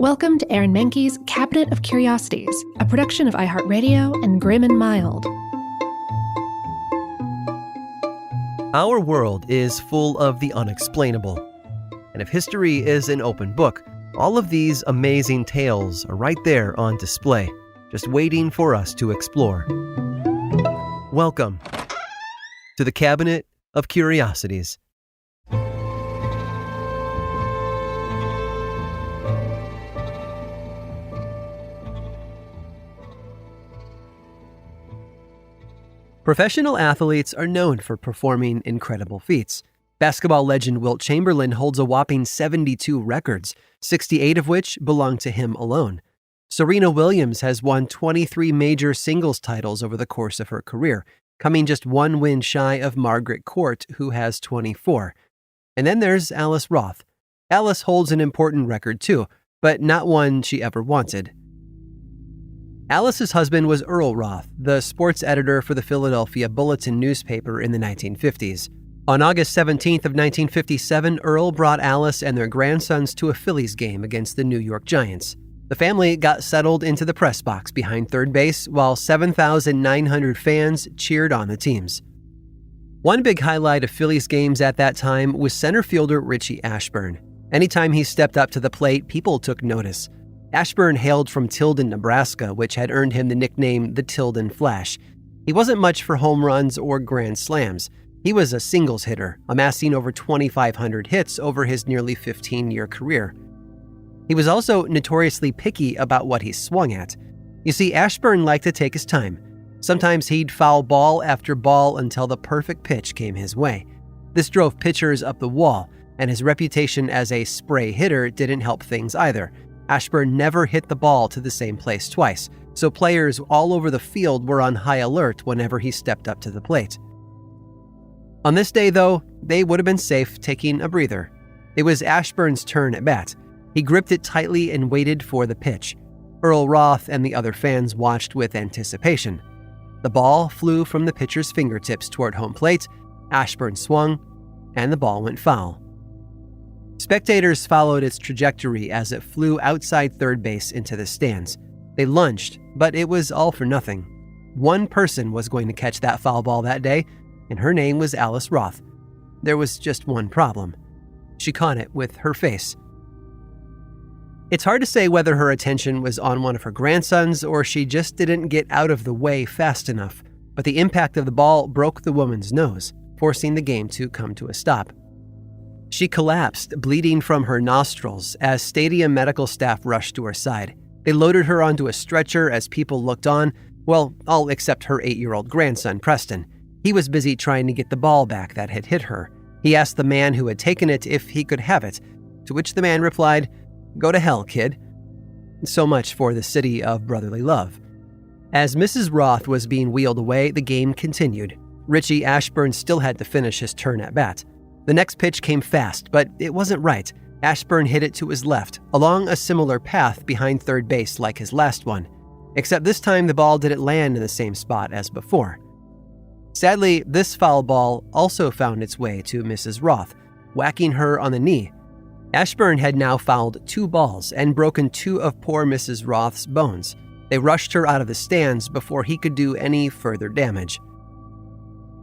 Welcome to Aaron Mahnke's Cabinet of Curiosities, a production of iHeartRadio and Grim and Mild. Our world is full of the unexplainable. And if history is an open book, all of these amazing tales are right there on display, just waiting for us to explore. Welcome to the Cabinet of Curiosities. Professional athletes are known for performing incredible feats. Basketball legend Wilt Chamberlain holds a whopping 72 records, 68 of which belong to him alone. Serena Williams has won 23 major singles titles over the course of her career, coming just one win shy of Margaret Court, who has 24. And then there's Alice Roth. Alice holds an important record too, but not one she ever wanted. Alice's husband was Earl Roth, the sports editor for the Philadelphia Bulletin newspaper in the 1950s. On August 17th of 1957, Earl brought Alice and their grandsons to a Phillies game against the New York Giants. The family got settled into the press box behind third base, while 7,900 fans cheered on the teams. One big highlight of Phillies games at that time was center fielder Richie Ashburn. Anytime he stepped up to the plate, people took notice. Ashburn hailed from Tilden, Nebraska, which had earned him the nickname the Tilden Flash. He wasn't much for home runs or grand slams. He was a singles hitter, amassing over 2,500 hits over his nearly 15-year career. He was also notoriously picky about what he swung at. You see, Ashburn liked to take his time. Sometimes he'd foul ball after ball until the perfect pitch came his way. This drove pitchers up the wall, and his reputation as a spray hitter didn't help things either. Ashburn never hit the ball to the same place twice, so players all over the field were on high alert whenever he stepped up to the plate. On this day, though, they would have been safe taking a breather. It was Ashburn's turn at bat. He gripped it tightly and waited for the pitch. Earl Roth and the other fans watched with anticipation. The ball flew from the pitcher's fingertips toward home plate, Ashburn swung, and the ball went foul. Spectators followed its trajectory as it flew outside third base into the stands. They lunged, but it was all for nothing. One person was going to catch that foul ball that day, and her name was Alice Roth. There was just one problem. She caught it with her face. It's hard to say whether her attention was on one of her grandsons or she just didn't get out of the way fast enough, but the impact of the ball broke the woman's nose, forcing the game to come to a stop. She collapsed, bleeding from her nostrils, as stadium medical staff rushed to her side. They loaded her onto a stretcher as people looked on, well, all except her 8-year-old grandson, Preston. He was busy trying to get the ball back that had hit her. He asked the man who had taken it if he could have it, to which the man replied, "Go to hell, kid." So much for the city of brotherly love. As Mrs. Roth was being wheeled away, the game continued. Richie Ashburn still had to finish his turn at bat. The next pitch came fast, but it wasn't right. Ashburn hit it to his left, along a similar path behind third base like his last one. Except this time the ball didn't land in the same spot as before. Sadly, this foul ball also found its way to Mrs. Roth, whacking her on the knee. Ashburn had now fouled 2 balls and broken 2 of poor Mrs. Roth's bones. They rushed her out of the stands before he could do any further damage.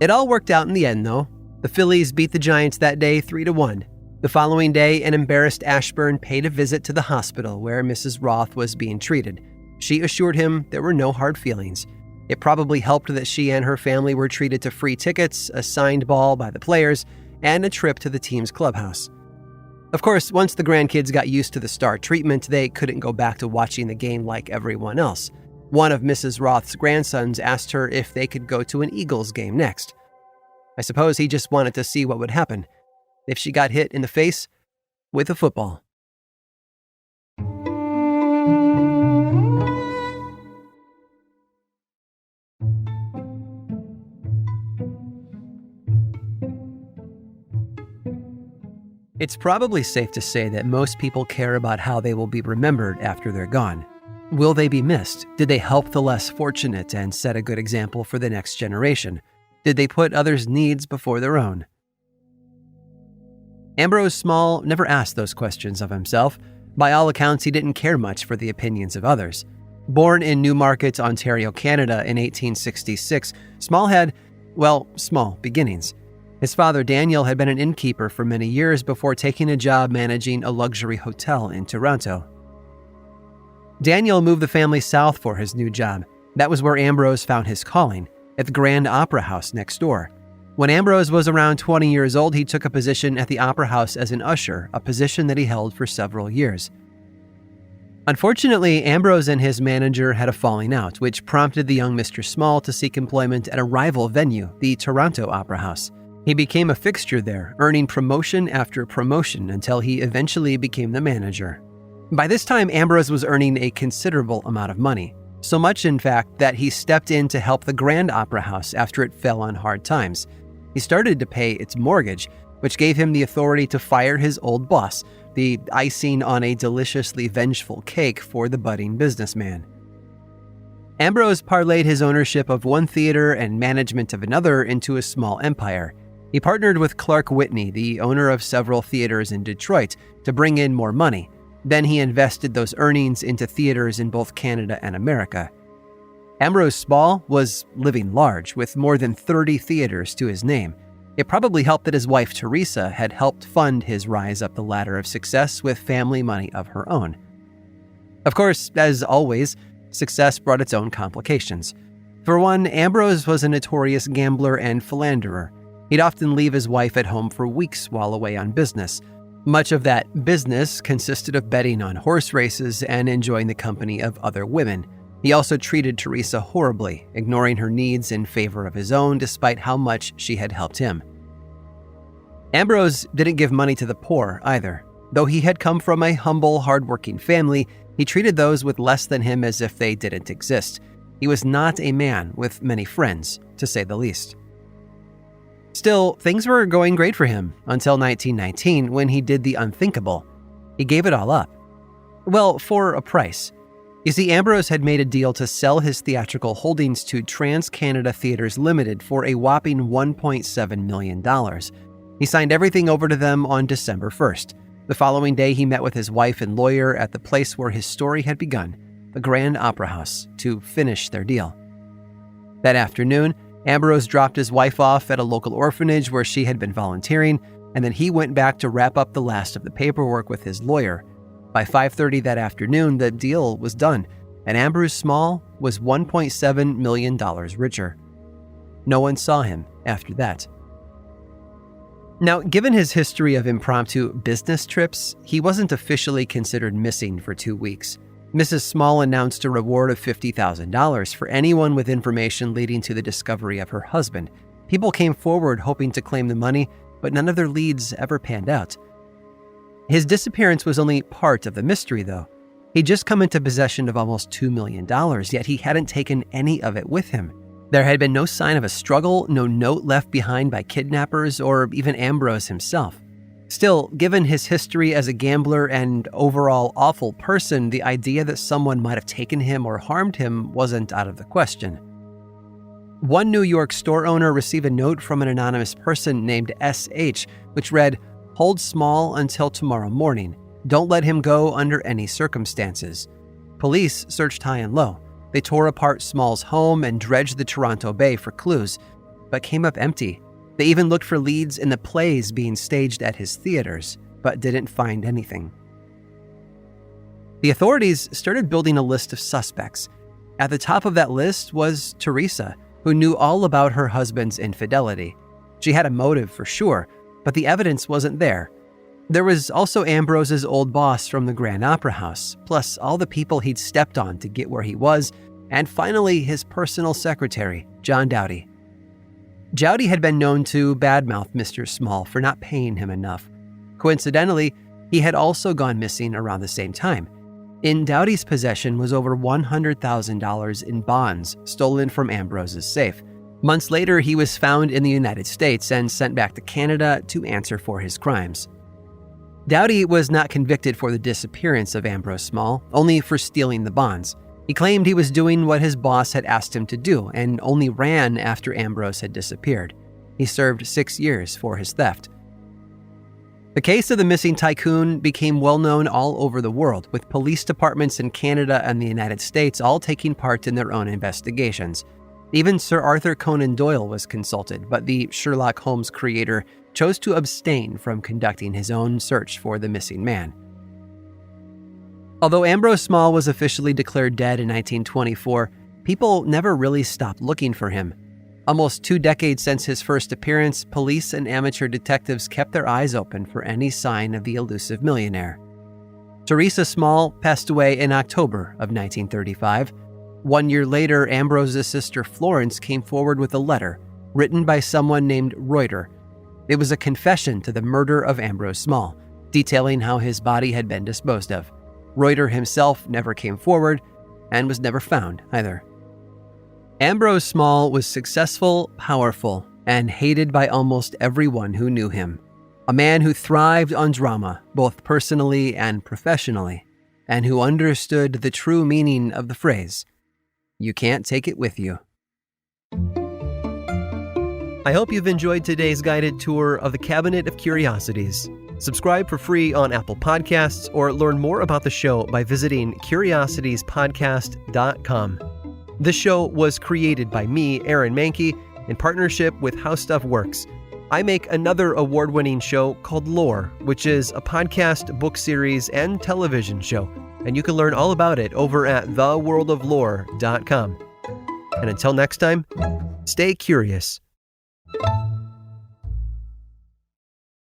It all worked out in the end, though. The Phillies beat the Giants that day 3-1. The following day, an embarrassed Ashburn paid a visit to the hospital where Mrs. Roth was being treated. She assured him there were no hard feelings. It probably helped that she and her family were treated to free tickets, a signed ball by the players, and a trip to the team's clubhouse. Of course, once the grandkids got used to the star treatment, they couldn't go back to watching the game like everyone else. One of Mrs. Roth's grandsons asked her if they could go to an Eagles game next. I suppose he just wanted to see what would happen if she got hit in the face with a football. It's probably safe to say that most people care about how they will be remembered after they're gone. Will they be missed? Did they help the less fortunate and set a good example for the next generation? Did they put others' needs before their own? Ambrose Small never asked those questions of himself, By all accounts, he didn't care much for the opinions of others. Born in Newmarket, Ontario, Canada in 1866, Small had, small beginnings. His father, Daniel, had been an innkeeper for many years before taking a job managing a luxury hotel in Toronto. Daniel moved the family south for his new job. That was where Ambrose found his calling, at the Grand Opera House next door. When Ambrose was around 20 years old, he took a position at the Opera House as an usher, a position that he held for several years. Unfortunately, Ambrose and his manager had a falling out, which prompted the young Mr. Small to seek employment at a rival venue, the Toronto Opera House. He became a fixture there, earning promotion after promotion until he eventually became the manager. By this time, Ambrose was earning a considerable amount of money. So much, in fact, that he stepped in to help the Grand Opera House after it fell on hard times. He started to pay its mortgage, which gave him the authority to fire his old boss, the icing on a deliciously vengeful cake for the budding businessman. Ambrose parlayed his ownership of one theater and management of another into a small empire. He partnered with Clark Whitney, the owner of several theaters in Detroit, to bring in more money. Then he invested those earnings into theaters in both Canada and America. Ambrose Small was living large, with more than 30 theaters to his name. It probably helped that his wife Teresa had helped fund his rise up the ladder of success with family money of her own. Of course, as always, success brought its own complications. For one, Ambrose was a notorious gambler and philanderer. He'd often leave his wife at home for weeks while away on business. Much of that business consisted of betting on horse races and enjoying the company of other women. He also treated Teresa horribly, ignoring her needs in favor of his own despite how much she had helped him. Ambrose didn't give money to the poor either. Though he had come from a humble, hardworking family, he treated those with less than him as if they didn't exist. He was not a man with many friends, to say the least. Still, things were going great for him until 1919 when he did the unthinkable. He gave it all up. Well, for a price. You see, Ambrose had made a deal to sell his theatrical holdings to Trans-Canada Theatres Limited for a whopping $1.7 million. He signed everything over to them on December 1st. The following day, he met with his wife and lawyer at the place where his story had begun, the Grand Opera House, to finish their deal. That afternoon, Ambrose dropped his wife off at a local orphanage where she had been volunteering, and then he went back to wrap up the last of the paperwork with his lawyer. By 5:30 that afternoon, the deal was done, and Ambrose Small was $1.7 million richer. No one saw him after that. Now, given his history of impromptu business trips, he wasn't officially considered missing for 2 weeks. Mrs. Small announced a reward of $50,000 for anyone with information leading to the discovery of her husband. People came forward hoping to claim the money, but none of their leads ever panned out. His disappearance was only part of the mystery, though. He'd just come into possession of almost $2 million, yet he hadn't taken any of it with him. There had been no sign of a struggle, no note left behind by kidnappers, or even Ambrose himself. Still, given his history as a gambler and overall awful person, the idea that someone might have taken him or harmed him wasn't out of the question. One New York store owner received a note from an anonymous person named S.H., which read, "Hold Small until tomorrow morning. Don't let him go under any circumstances." Police searched high and low. They tore apart Small's home and dredged the Toronto Bay for clues, but came up empty. They even looked for leads in the plays being staged at his theaters, but didn't find anything. The authorities started building a list of suspects. At the top of that list was Teresa, who knew all about her husband's infidelity. She had a motive for sure, but the evidence wasn't there. There was also Ambrose's old boss from the Grand Opera House, plus all the people he'd stepped on to get where he was, and finally his personal secretary, John Doughty. Doughty had been known to badmouth Mr. Small for not paying him enough. Coincidentally, he had also gone missing around the same time. In Doughty's possession was over $100,000 in bonds stolen from Ambrose's safe. Months later, he was found in the United States and sent back to Canada to answer for his crimes. Doughty was not convicted for the disappearance of Ambrose Small, only for stealing the bonds. He claimed he was doing what his boss had asked him to do and only ran after Ambrose had disappeared. He served 6 years for his theft. The case of the missing tycoon became well known all over the world, with police departments in Canada and the United States all taking part in their own investigations. Even Sir Arthur Conan Doyle was consulted, but the Sherlock Holmes creator chose to abstain from conducting his own search for the missing man. Although Ambrose Small was officially declared dead in 1924, people never really stopped looking for him. Almost 2 decades since his first appearance, police and amateur detectives kept their eyes open for any sign of the elusive millionaire. Teresa Small passed away in October of 1935. 1 year later, Ambrose's sister Florence came forward with a letter written by someone named Reuter. It was a confession to the murder of Ambrose Small, detailing how his body had been disposed of. Reuter himself never came forward and was never found either. Ambrose Small was successful, powerful, and hated by almost everyone who knew him. A man who thrived on drama, both personally and professionally, and who understood the true meaning of the phrase, "You can't take it with you." I hope you've enjoyed today's guided tour of the Cabinet of Curiosities. Subscribe for free on Apple Podcasts or learn more about the show by visiting curiositiespodcast.com. This show was created by me, Aaron Mahnke, in partnership with How Stuff Works. I make another award-winning show called Lore, which is a podcast, book series, and television show, and you can learn all about it over at theworldoflore.com. And until next time, stay curious.